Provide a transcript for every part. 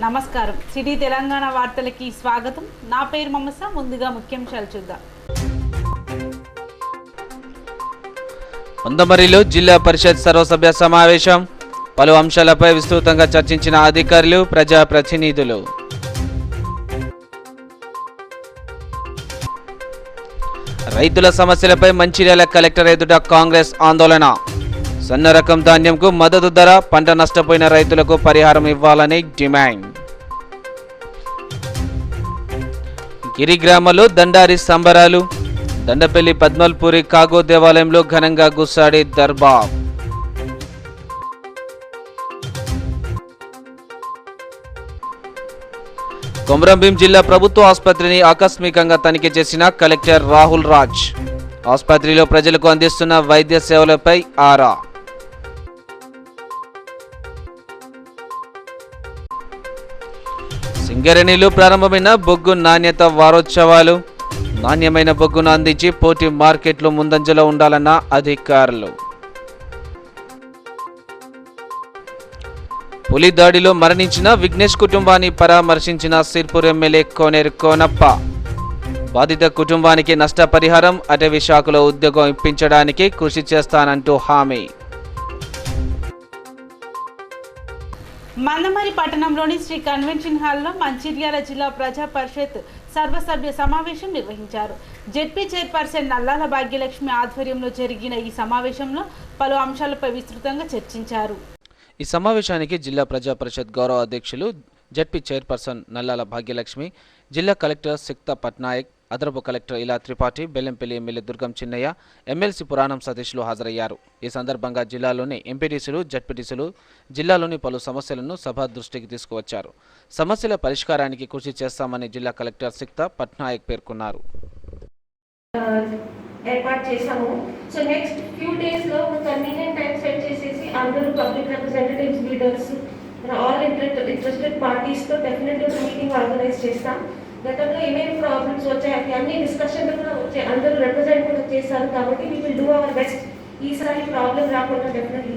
నమస్కారం. సిటీ తెలంగాణ వార్తలకి స్వాగతం. నా పేరు మమస. ముందుగా ముఖ్యాంశాలు చూద్దాం. మందమరిలో జిల్లా పరిషత్ సర్వసభ్య సమావేశం. పలు అంశాలపై విస్తృతంగా చర్చించిన అధికారులు, ప్రజాప్రతినిధులు. రైతుల సమస్యలపై మంచిర్యాల కలెక్టర్ ఎదుట కాంగ్రెస్ ఆందోళన. సన్న రకం ధాన్యంకు మద్దతు ధర, పంట నష్టపోయిన రైతులకు పరిహారం ఇవ్వాలని డిమాండ్. గిరిగ్రామంలో దండారి సంబరాలు. దండపల్లి పద్మల్పూరి కాగో దేవాలయంలో ఘనంగా గుస్సాడి దర్బార్. కొమరంభీం జిల్లా ప్రభుత్వ ఆసుపత్రిని ఆకస్మికంగా తనిఖీ చేసిన కలెక్టర్ రాహుల్ రాజ్. ఆసుపత్రిలో ప్రజలకు అందిస్తున్న వైద్య సేవలపై ఆరా. సింగరేణిలో ప్రారంభమైన బొగ్గు నాణ్యత వారోత్సవాలు. నాణ్యమైన బొగ్గును అందించి పోటీ మార్కెట్లో ముందంజలో ఉండాలన్న అధికారులు. పులి దాడిలో మరణించిన విఘ్నేష్ కుటుంబాన్ని పరామర్శించిన సిర్పూర్ ఎమ్మెల్యే కోనేరు కోనప్ప. బాధిత కుటుంబానికి నష్టపరిహారం, అటవీ శాఖలో ఉద్యోగం ఇప్పించడానికి కృషి చేస్తానంటూ హామీ. మందమరి పట్టణంలోని శ్రీ కన్వెన్షన్ హాల్లో మంచిర్యాల జిల్లా ప్రజా పరిషత్ సర్వసభ్య సమావేశం నిర్వహించారు. జెడ్పీ చైర్పర్సన్ నల్లాల భాగ్యలక్ష్మి ఆధ్వర్యంలో జరిగిన ఈ సమావేశంలో పలు అంశాలపై విస్తృతంగా చర్చించారు. ఈ సమావేశానికి జిల్లా ప్రజా పరిషత్ గౌరవ అధ్యక్షులు జెడ్పీ చైర్పర్సన్ నల్లాల భాగ్యలక్ష్మి, జిల్లా కలెక్టర్ సిక్తా పట్నాయక్, అదనపు కలెక్టర్ ఇలా త్రిపాఠి, బెల్లంపల్లి ఎమ్మెల్యే దుర్గం చిన్నయ్య, ఎమ్మెల్సీ పురాణం సతీష్లు హాజరయ్యారు. ఈ సందర్భంగా జిల్లాలోని ఎంపీటీసీలు, జడ్పీటీసీలు జిల్లాలోని పలు సమస్యలను సభ దృష్టికి తీసుకువచ్చారు. సమస్యల పరిష్కారానికి కృషి చేస్తామని జిల్లా కలెక్టర్ సిక్తా పట్నాయక్ పేర్కొన్నారు. ఏర్పాటు చేశాము. సో నెక్స్ట్ ఫ్యూ డేస్ లో కన్వీనియంట్ టైం సెట్ చేసేసి అందరూ public representatives, leaders, all interested parties తో డెఫినెట్గా మీటింగ్ ఆర్గనైజ్ చేస్తాం. గతంలో ఏమేమి ప్రాబ్లమ్స్ వచ్చాయి అన్ని డిస్కషన్లు కూడా వచ్చాయి, అందరూ రిప్రజెంట్ కూడా చేశారు. కాబట్టి we will do our best. ఈసారి ప్రాబ్లం రాకుండా డెఫినెట్లీ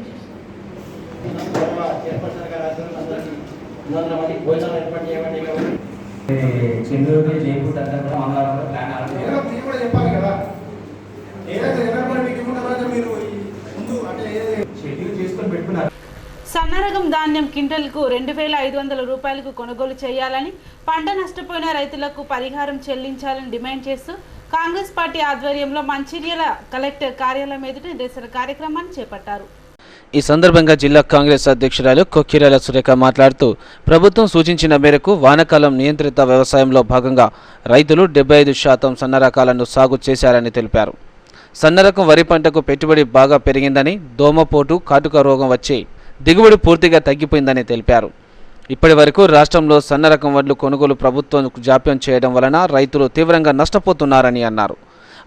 సన్నరకం ధాన్యం క్వింటల్కు 2,500 రూపాయలకు కొనుగోలు చేయాలని, పంట నష్టపోయిన రైతులకు పరిహారం చెల్లించాలని డిమాండ్ చేస్తూ కాంగ్రెస్ పార్టీ ఆధ్వర్యంలో మంచిర్యాల కలెక్టర్ కార్యాలయం ఎదుట నిరసన కార్యక్రమాన్ని చేపట్టారు. ఈ సందర్భంగా జిల్లా కాంగ్రెస్ అధ్యక్షురాలు కొక్కిరాల సురేఖ మాట్లాడుతూ, ప్రభుత్వం సూచించిన మేరకు వానాకాలం నియంత్రిత వ్యవసాయంలో భాగంగా రైతులు 75% సన్న రకాలను సాగు చేశారని తెలిపారు. సన్నరకం వరి పంటకు పెట్టుబడి బాగా పెరిగిందని, దోమపోటు, కాటుక రోగం వచ్చి దిగుబడి పూర్తిగా తగ్గిపోయిందని తెలిపారు. ఇప్పటి వరకు రాష్ట్రంలో సన్నరకం వడ్లు కొనుగోలు ప్రభుత్వం జాప్యం చేయడం వలన రైతులు తీవ్రంగా నష్టపోతున్నారని అన్నారు.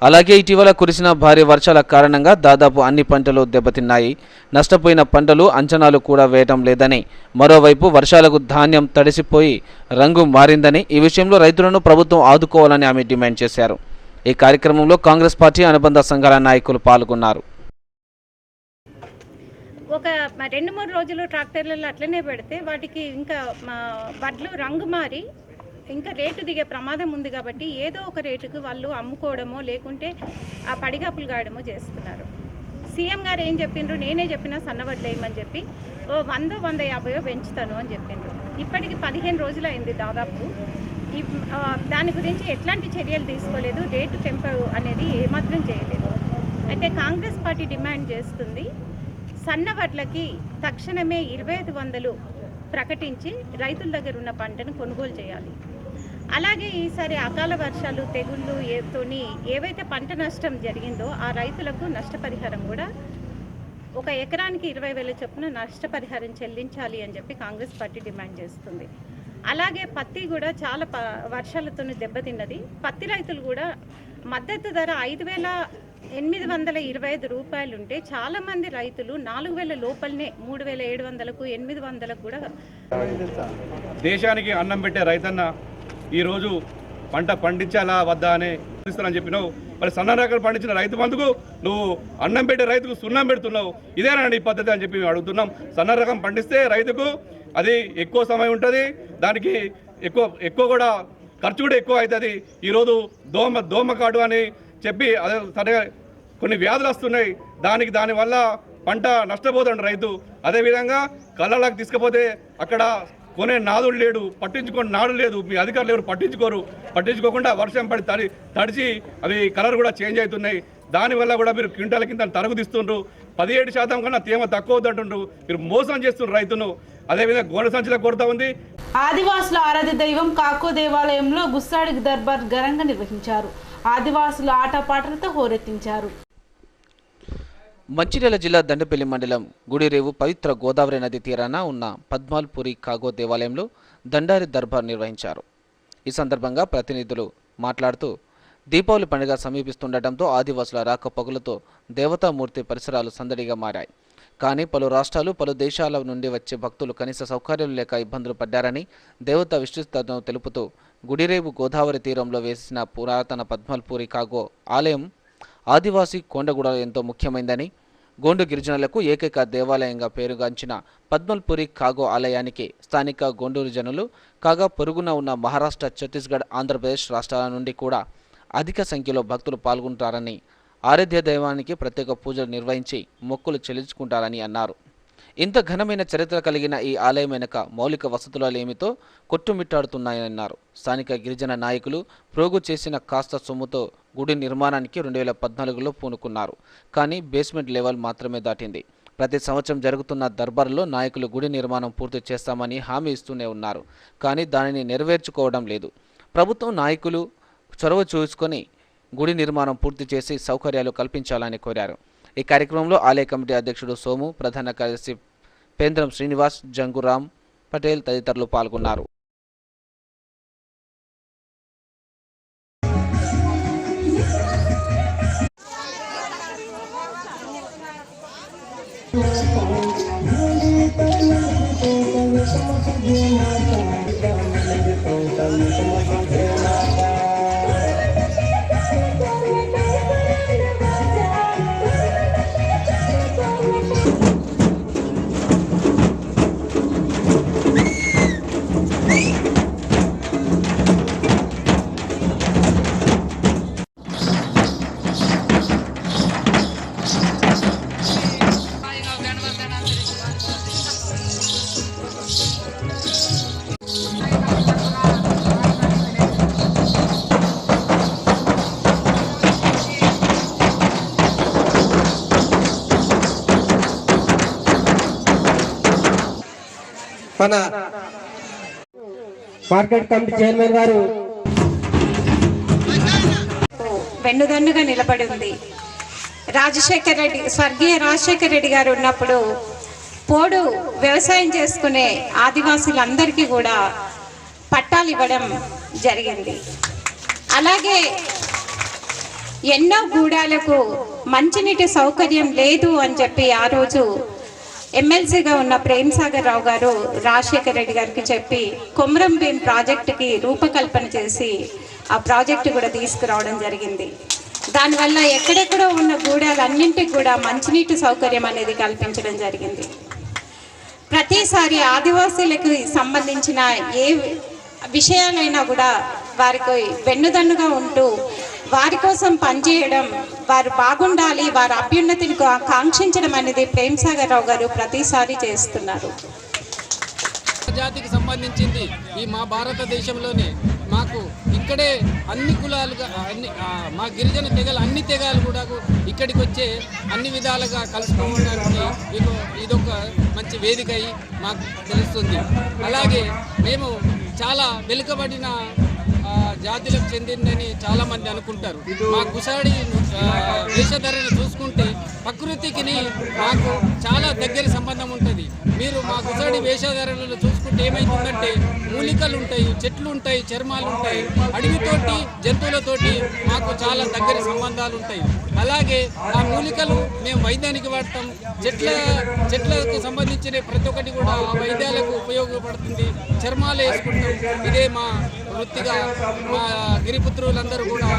అలాగే ఇటీవల కురిసిన భారీ వర్షాల కారణంగా దాదాపు అన్ని పంటలు దెబ్బతిన్నాయి. నష్టపోయిన పంటలు అంచనాలు కూడా వేయడం లేదని, మరోవైపు వర్షాలకు ధాన్యం తడిసిపోయి రంగు మారిందని, ఈ విషయంలో రైతులను ప్రభుత్వం ఆదుకోవాలని ఆమె డిమాండ్ చేశారు. ఈ కార్యక్రమంలో కాంగ్రెస్ పార్టీ అనుబంధ సంఘాల నాయకులు పాల్గొన్నారు. ఒక 2-3 రోజులు ట్రాక్టర్లలో అట్లనే పెడితే వాటికి ఇంకా వడ్లు రంగు మారి ఇంకా రేటు దిగే ప్రమాదం ఉంది. కాబట్టి ఏదో ఒక రేటుకు వాళ్ళు అమ్ముకోవడమో లేకుంటే ఆ పడిగాపులు గాయడమో చేస్తున్నారు. సీఎం గారు ఏం చెప్పిండ్రు, నేనే చెప్పిన సన్నవడ్లు వేయమని చెప్పి 100-150 పెంచుతాను అని చెప్పిండ్రు. ఇప్పటికి 15 రోజులు అయింది దాదాపు. దాని గురించి ఎట్లాంటి చర్యలు తీసుకోలేదు, రేటు పెంపు అనేది ఏమాత్రం చేయలేదు. అయితే కాంగ్రెస్ పార్టీ డిమాండ్ చేస్తుంది, సన్న వడ్లకి తక్షణమే 2,500 ప్రకటించి రైతుల దగ్గర ఉన్న పంటను కొనుగోలు చేయాలి. అలాగే ఈసారి అకాల వర్షాలు, తెగుళ్ళు తోని ఏవైతే పంట నష్టం జరిగిందో ఆ రైతులకు నష్టపరిహారం కూడా ఒక ఎకరానికి 20,000 చొప్పున నష్టపరిహారం చెల్లించాలి అని చెప్పి కాంగ్రెస్ పార్టీ డిమాండ్ చేస్తుంది. అలాగే పత్తి కూడా చాలా వర్షాలతో దెబ్బతిన్నది. పత్తి రైతులు కూడా మద్దతు ధర 5,825 రూపాయలు ఉంటే చాలామంది రైతులు 4,000 లోపలనే 3,700కు 800కు కూడా. దేశానికి అన్నం పెట్టే రైతన్న ఈరోజు పంట పండించాలా వద్దా అని చెప్పినావు. మరి సన్న రకాలు పండించిన రైతు బంధుకు నువ్వు అన్నం పెట్టే రైతుకు సున్నం పెడుతున్నావు. ఇదేనా నీ పద్ధతి అని చెప్పి మేము అడుగుతున్నాం. సన్న రకం పండిస్తే రైతుకు అది ఎక్కువ సమయం ఉంటుంది, దానికి ఎక్కువ కూడా ఖర్చు కూడా ఎక్కువ అవుతుంది. ఈరోజు దోమకాడు అని చెప్పి అదే సరిగా కొన్ని వ్యాధులు వస్తున్నాయి, దానివల్ల పంట నష్టపోతాడు రైతు. అదేవిధంగా కళ్ళలకు తీసుకుపోతే అక్కడ కొనే నాదుడు లేడు, పట్టించుకొని నాడు లేదు, మీ అధికారులు ఎవరు పట్టించుకోకుండా వర్షం పడి తడిచి అవి కలర్ కూడా చేంజ్ అవుతున్నాయి. దానివల్ల కూడా మీరు క్వింటాల కింద తరుగు తీస్తుండ్రు. 17% కన్నా తేమ తక్కువ అవుతుంటుండ్రు. మీరు మోసం చేస్తున్నారు రైతును. అదేవిధంగా గోనె సంచుల కొరత ఉంది. ఆదివాసుల ఆరాధ్య దైవం కాకో దేవాలయంలో గుస్సాడి దర్బార్ ఘనంగా నిర్వహించారు. ఆదివాసుల ఆటపాటలతో హోరెత్తించారు. మంచిర్యాల జిల్లా దండపల్లి మండలం గుడిరేవు పవిత్ర గోదావరి నది తీరాన ఉన్న పద్మాల్పురి కాగో దేవాలయంలో దండారి దర్బార్ నిర్వహించారు. ఈ సందర్భంగా ప్రతినిధులు మాట్లాడుతూ దీపావళి పండుగ సమీపిస్తుండటంతో ఆదివాసుల రాకపోకలతో దేవతామూర్తి పరిసరాలు సందడిగా మారాయి. కానీ పలు రాష్ట్రాలు పలు దేశాల నుండి వచ్చే భక్తులు కనీస సౌకర్యాలు లేక ఇబ్బందులు పడ్డారని దేవత విశిష్టతను తెలుపుతూ గుడిరేవు గోదావరి తీరంలో వేసిన పురాతన పద్మాల్పురి కాగో ఆలయం ఆదివాసీ కొండగూడ ఎంతో ముఖ్యమైందని, గోండు గిరిజనులకు ఏకైక దేవాలయంగా పేరుగాంచిన పద్మల్పురి కాగో ఆలయానికి స్థానిక గోండూరు జనులు కాగా పొరుగున ఉన్న మహారాష్ట్ర, ఛత్తీస్గఢ్, ఆంధ్రప్రదేశ్ రాష్ట్రాల నుండి కూడా అధిక సంఖ్యలో భక్తులు పాల్గొంటారని, ఆరాధ్య దైవానికి ప్రత్యేక పూజలు నిర్వహించి మొక్కులు చెల్లించుకుంటారని అన్నారు. ఇంత ఘనమైన చరిత్ర కలిగిన ఈ ఆలయం వెనుక మౌలిక వసతులేమితో కొట్టుమిట్టాడుతున్నాయన్నారు. స్థానిక గిరిజన నాయకులు ప్రోగు చేసిన కాస్త సొమ్ముతో గుడి నిర్మాణానికి 2014లో పూనుకున్నారు. కానీ బేస్మెంట్ లెవెల్ మాత్రమే దాటింది. ప్రతి సంవత్సరం జరుగుతున్న దర్బార్లో నాయకులు గుడి నిర్మాణం పూర్తి చేస్తామని హామీ ఇస్తూనే ఉన్నారు. కానీ దానిని నెరవేర్చుకోవడం లేదు. ప్రభుత్వం నాయకులు చొరవ చూసుకొని గుడి నిర్మాణం పూర్తి చేసి సౌకర్యాలు కల్పించాలని కోరారు. ఈ కార్యక్రమంలో ఆలయ కమిటీ అధ్యక్షుడు సోము, ప్రధాన కార్యదర్శి పేంద్రం శ్రీనివాస్, జంగురామ్ పటేల్ తదితరులు పాల్గొన్నారు. మన మార్కెట్ కమిటీ చైర్మన్ గారు వెన్నుదన్నుగా నిలబడి ఉంది. స్వర్గీయ రాజశేఖర రెడ్డి గారు ఉన్నప్పుడు పోడు వ్యవసాయం చేసుకునే ఆదివాసులందరికీ కూడా పట్టాలు ఇవ్వడం జరిగింది. అలాగే ఎన్నో గూడాలకు మంచినీటి సౌకర్యం లేదు అని చెప్పి ఆ రోజు ఎమ్మెల్సీగా ఉన్న ప్రేమ్ సాగర్ రావు గారు రాజశేఖర రెడ్డి గారికి చెప్పి కొమరం భీం ప్రాజెక్టుకి రూపకల్పన చేసి ఆ ప్రాజెక్టు కూడా తీసుకురావడం జరిగింది. దానివల్ల ఎక్కడెక్కడో ఉన్న గూడాలన్నింటికి కూడా మంచినీటి సౌకర్యం అనేది కల్పించడం జరిగింది. ప్రతిసారి ఆదివాసీలకు సంబంధించిన ఏ విషయాలైనా కూడా వారికి వెన్నుదన్నుగా ఉంటూ వారి కోసం పనిచేయడం, వారు బాగుండాలి, వారి అభ్యున్నతిని కాంక్షించడం అనేది ప్రేమ్ సాగర్ రావు గారు ప్రతిసారి చేస్తున్నారు. జాతికి సంబంధించింది ఈ మా భారతదేశంలోనే మాకు ఇక్కడే అన్ని కులాలుగా మా గిరిజన తెగలు అన్ని తెగలు కూడా ఇక్కడికి వచ్చే అన్ని విధాలుగా కలుసుకోవడానికి ఇదొక మంచి వేదిక అయి మాకు తెలుస్తుంది. అలాగే మేము చాలా వెనుకబడిన జాతులకు చెందిందని చాలామంది అనుకుంటారు. మా గుసాడి వేషధరను చూసుకుంటే ప్రకృతికి మాకు చాలా దగ్గర సంబంధం ఉంటుంది. మీరు మా గుసాడి వేషధరలను చూసుకుంటే ఏమవుతుందంటే మూలికలు ఉంటాయి, చెట్లు ఉంటాయి, చర్మాలు ఉంటాయి. అడవితోటి జంతువులతోటి మాకు చాలా దగ్గర సంబంధాలు ఉంటాయి. అలాగే ఆ మూలికలు మేము వైద్యానికి వాడతాం. చెట్లకు సంబంధించిన ప్రతి ఒక్కటి కూడా ఆ వైద్యాలకు ఉపయోగపడుతుంది. చర్మాలు వేసుకుంటాం. ఇదే మా వృత్తిగా మా గిరిపుత్రులందరూ కూడా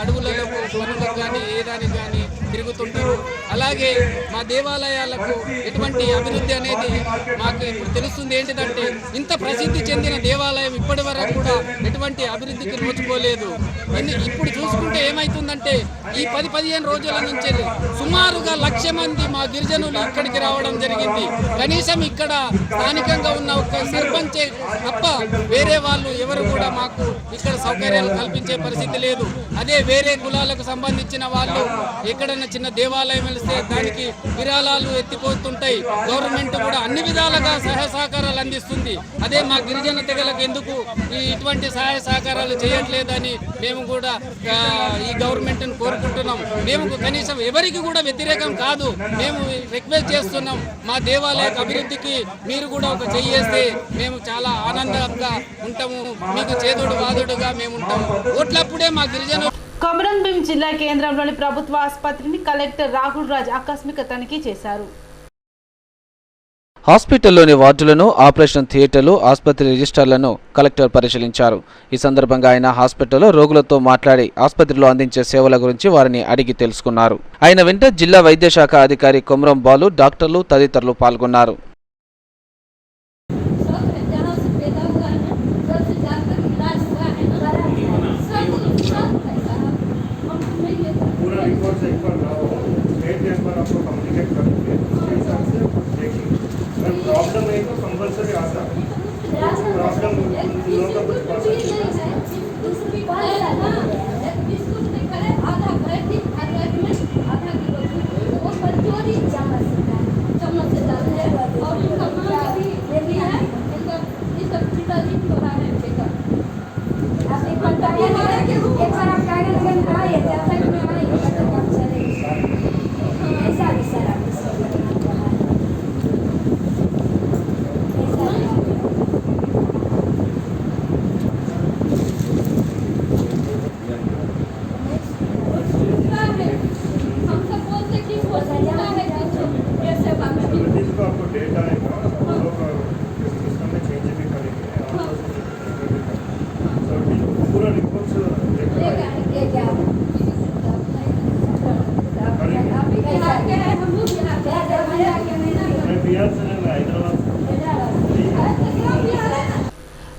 అడవులలో పనులకు కానీ ఏదానికి కానీ తిరుగుతుంటారు. అలాగే మా దేవాలయాలకు ఎటువంటి అభివృద్ధి అనేది మాకు ఇప్పుడు తెలుస్తుంది. ఏంటిదంటే ఇంత ప్రసిద్ధి చెందిన దేవాలయం ఇప్పటి వరకు కూడా ఎటువంటి అభివృద్ధికి నోచుకోలేదు. ఇప్పుడు చూసుకుంటే ఏమవుతుందంటే ఈ 10-15 రోజుల నుంచి సుమారుగా 1,00,000 మంది మా గిరిజనులు ఇక్కడికి రావడం జరిగింది. కనీసం ఇక్కడ స్థానికంగా ఉన్న ఒక సర్పంచే తప్ప వేరే వాళ్ళు ఎవరు కూడా మాకు ఇక్కడ సౌకర్యాలు కల్పించే పరిస్థితి లేదు. అదే వేరే కులాలకు సంబంధించిన వాళ్ళు ఎక్కడైనా చిన్న దేవాలయం వెలిస్తే దానికి విరాళాలు ఎత్తిపోతుంటాయి. గవర్నమెంట్ కూడా అన్ని విధాలుగా సహాయ సహకారాలు అందిస్తుంది. అదే మా గిరిజన తెగలకు ఎందుకు ఇటువంటి సహాయ సహకారాలు చేయట్లేదని మేము కూడా ఈ గవర్నమెంట్ను కోరుకుంటున్నాం. మేము కనీసం ఎవరికి కూడా వ్యతిరేకం కాదు. మేము రిక్వెస్ట్ చేస్తున్నాం, మా దేవాలయ అభివృద్ధికి మీరు కూడా ఒక చెయ్యేస్తే మేము చాలా ఆనందంగా ఉంటాము. మీకు చేదోడు వాదోడుగా మేము ఉంటాము. ఓట్లప్పుడే మా గిరిజన. కొమరంభీం జిల్లా కేంద్రంలోని ప్రభుత్వ ఆసుపత్రిని కలెక్టర్ రాహుల్ రాజ్ ఆకస్మిక తనిఖీ చేశారు. హాస్పిటల్లోని వార్డులను, ఆపరేషన్ థియేటర్లు, ఆసుపత్రి రిజిస్టర్లను కలెక్టర్ పరిశీలించారు. ఈ సందర్భంగా ఆయన హాస్పిటల్లో రోగులతో మాట్లాడి ఆసుపత్రిలో అందించే సేవల గురించి వారిని అడిగి తెలుసుకున్నారు. ఆయన వెంట జిల్లా వైద్య శాఖ అధికారి కొమరం బాలు, డాక్టర్లు తదితరులు పాల్గొన్నారు. प्रॉब्लम है तो कंपलसरी आता है प्रॉब्लम लोगों का कुछ पास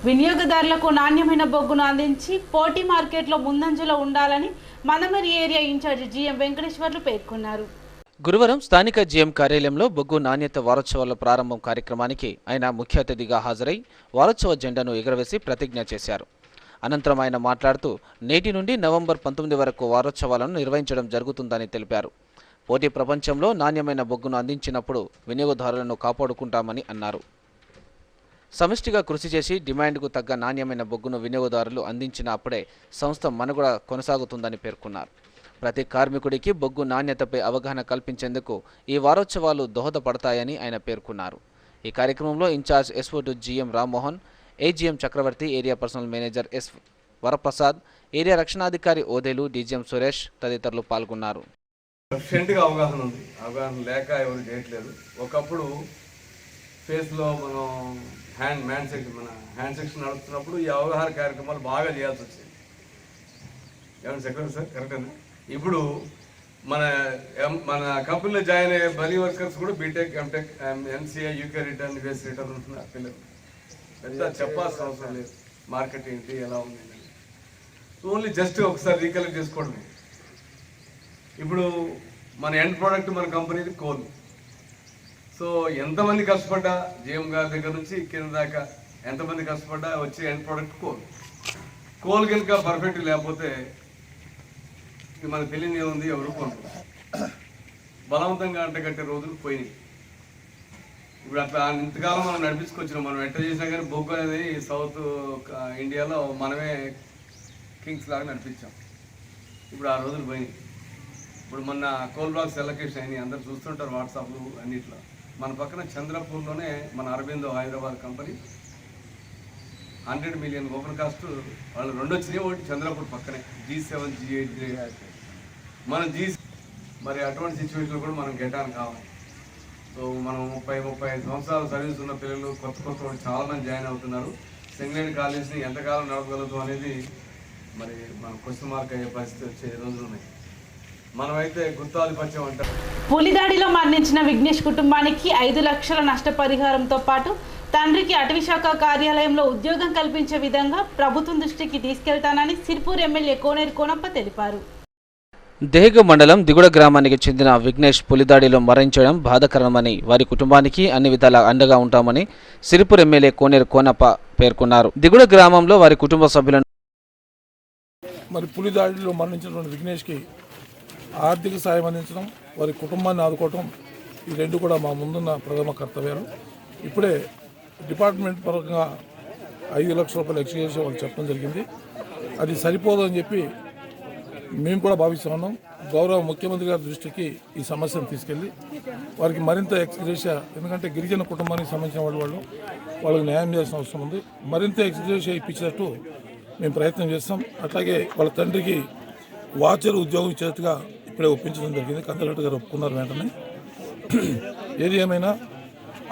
వినియోగదారులకు నాణ్యమైన బొగ్గును అందించి పోటీ మార్కెట్లో ముందంజలో ఉండాలని Mandamarri area incharge GM Venkateswarlu పేర్కొన్నారు. గురువారం స్థానిక జీఎం కార్యాలయంలో బొగ్గు నాణ్యత వారోత్సవాల ప్రారంభం కార్యక్రమానికి ఆయన ముఖ్య అతిథిగా హాజరై వారోత్సవ జెండాను ఎగురవేసి ప్రతిజ్ఞ చేశారు. అనంతరం ఆయన మాట్లాడుతూ నేటి నుండి నవంబర్ 19 వరకు వారోత్సవాలను నిర్వహించడం జరుగుతుందని తెలిపారు. పోటీ ప్రపంచంలో నాణ్యమైన బొగ్గును అందించినప్పుడు వినియోగదారులను కాపాడుకుంటామని అన్నారు. సమిష్టిగా కృషి చేసి డిమాండ్కు తగ్గ నాణ్యమైన బొగ్గును వినియోగదారులు అందించిన అప్పుడే సంస్థ మనుగడ కొనసాగుతుందని పేర్కొన్నారు. ప్రతి కార్మికుడికి బొగ్గు నాణ్యతపై అవగాహన కల్పించేందుకు ఈ వారోత్సవాలు దోహదపడతాయని ఆయన పేర్కొన్నారు. ఈ కార్యక్రమంలో ఇన్ఛార్జ్ ఎస్ఓ2 GM Rammohan, AGM Chakravarthi, area personnel manager S Varaprasad, area రక్షణాధికారి ఓదేలు, డీజీఎం సురేష్ తదితరులు పాల్గొన్నారు. సఫిషియెంట్గా అవగాహన ఉంది. అవగాహన లేక ఎవరు చేయట్లేదు. ఒకప్పుడు ఫేస్లో మనం హ్యాండ్ సెక్షన్ నడుపుతున్నప్పుడు ఈ అవగాహన కార్యక్రమాలు బాగా చేయాల్సి వచ్చింది. ఏమన్నా సెక్రటరీ సార్ కరెక్టేనా? ఇప్పుడు మన కంపెనీలో జాయిన్ అయ్యే బరీ వర్కర్స్ కూడా BTech, MTech, MCA, UK return, US return ఉంటున్నారు పిల్లలు. పెద్ద చెప్పాల్సిన అవసరం లేదు మార్కెట్ ఏంటి ఎలా ఉంది అని. ఓన్లీ జస్ట్ ఒకసారి రీకలెక్ట్ చేసుకోవడమే. ఇప్పుడు మన ఎండ్ ప్రోడక్ట్ మన కంపెనీది కోల్. సో ఎంతమంది కష్టపడ్డా, జిఎం గారి దగ్గర నుంచి కింద దాకా ఎంతమంది కష్టపడ్డా వచ్చే ఎండ్ ప్రోడక్ట్ కోల్. కోల్ కనుక పర్ఫెక్ట్ లేకపోతే మనకు తెలియని ఉంది, ఎవరు కొనుక్కుంటారు. బలవంతంగా అంటగట్టే రోజులు పోయినాయి. ఇప్పుడు అట్లా ఇంతకాలం మనం నడిపించుకొచ్చినాం. మనం ఎట్లా చేసినా కానీ బొగ్గు అనేది సౌత్ ఇండియాలో మనమే కింగ్స్ లాగా నడిపించాం. ఇప్పుడు ఆ రోజులు పోయినాయి. ఇప్పుడు మొన్న కోల్ బ్లాక్స్ ఎలకేషన్ అయినాయి, అందరు చూస్తుంటారు వాట్సాప్లు అన్నిట్లో. మన పక్కన చంద్రపూర్లోనే మన Aurobindo Hyderabad company 100 million open cast వాళ్ళు 2 వచ్చినాయి. ఒకటి చంద్రపూర్ పక్కనే G7 G8 మనం మరి అటువంటి సిచ్యువేషన్లో కూడా మనం గెటాన్ కావాలి. సో మనం 30-35 సంవత్సరాలు సర్వీస్ ఉన్న పిల్లలు కొత్త వాళ్ళు చాలామంది జాయిన్ అవుతున్నారు. సింగరేణి కాలేజ్ని ఎంతకాలం నడపగలదు అనేది మరి మనం క్వశ్చన్ మార్క్ అయ్యే పరిస్థితి వచ్చే రోజులు ఉన్నాయి. మనమైతే గుత్తాధిపత్యం అంటారు. పులిదాడిలో మరణించిన విఘ్నేష్ కుటుంబానికి 5 లక్షల నష్టపరిహారంతో పాటు తండ్రికి అటవీ శాఖ కార్యాలయంలో ఉద్యోగం కల్పించే విధంగా ప్రభుత్వం దృష్టికి తీసుకెళ్తానని సిర్పూర్ ఎమ్మెల్యే కోనేరు కోనప్ప తెలిపారు. దేహగ మండలం దిగుడ గ్రామానికి చెందిన విఘ్నేష్ పులిదాడిలో మరణించడం బాధాకరమని, వారి కుటుంబానికి అన్ని విధాలా అండగా ఉంటామని సిరిపూర్ ఎమ్మెల్యే కోనేరు కోనప్ప పేర్కొన్నారు. దిగుడ గ్రామంలో వారి కుటుంబ సభ్యులను మరి పులిదాడిలో మరణించినటువంటి విఘ్నేష్కి ఆర్థిక సాయం అందించడం, వారి కుటుంబాన్ని ఆదుకోవటం, ఈ రెండు కూడా మా ముందున్న ప్రథమ కర్తవ్యాలు. ఇప్పుడే డిపార్ట్మెంట్ పరంగా 5 లక్షల రూపాయలు ఎక్స్చేంజ్ చేసి వాళ్ళు చెప్పడం జరిగింది. అది సరిపోదు అని చెప్పి మేము కూడా భావిస్తూ ఉన్నాం. గౌరవ ముఖ్యమంత్రి గారి దృష్టికి ఈ సమస్యను తీసుకెళ్ళి వారికి మరింత ఎక్స్గ్రేషియా, ఎందుకంటే గిరిజన కుటుంబానికి సంబంధించిన వాళ్ళకి న్యాయం చేయాల్సిన అవసరం ఉంది. మరింత ఎక్స్గ్రేషియా ఇప్పించేటట్టు మేము ప్రయత్నం చేస్తాం. అట్లాగే వాళ్ళ తండ్రికి వాచర్ ఉద్యోగం ఇచ్చేట్టుగా ఇప్పుడే ఒప్పించడం జరిగింది. కందలరెడ్డి గారు ఒప్పుకున్నారు వెంటనే. ఏది ఏమైనా